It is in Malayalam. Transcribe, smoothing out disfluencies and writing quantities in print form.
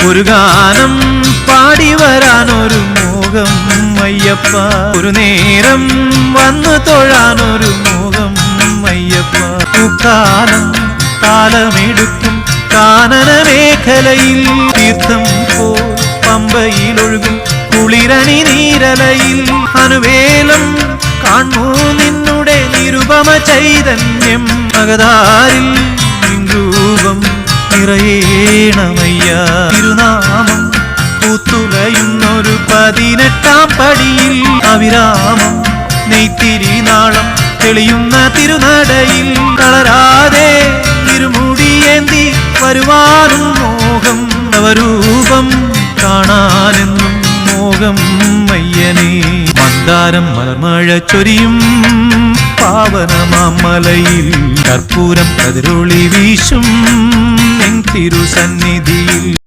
ഒരു ഗാനം പാടി വരാനൊരു മോഹം അയ്യപ്പ, ഒരു നേരം വന്നു തൊഴാനൊരു മോഹം അയ്യപ്പ. പൂക്കാലം താലമെടുക്കും കാനന മേഖലയിൽ തീർത്ഥം പോൽ പമ്പയിലൊഴുകും കുളിരണി നീരലയിൽ അനുവേലം കാണൂ നിന്നുടെ നിരുപമ ചൈതന്യം. മകതാരിൽ രൂപം നിറയേണമയ്യ, തിരുനാമം പൂത്തുലയുന്നൊരു 18-ാം പടിയിൽ അവിരാമം നെയ്ത്തിരി നാളം തെളിയുന്ന തിരുനടയിൽ തളരാതെ ഇരുമുടിയേന്തി വരുവാനും മോഹം, നവരൂപം കാണാനെന്നും മോഹം അയ്യനേ. മന്ദാരം മലർമഴ ചൊരിയും പാവനമാമലയിൽ കർപ്പൂരം കതിരൊളി വീശും നിൻ തിരുസന്നിധിയിൽ.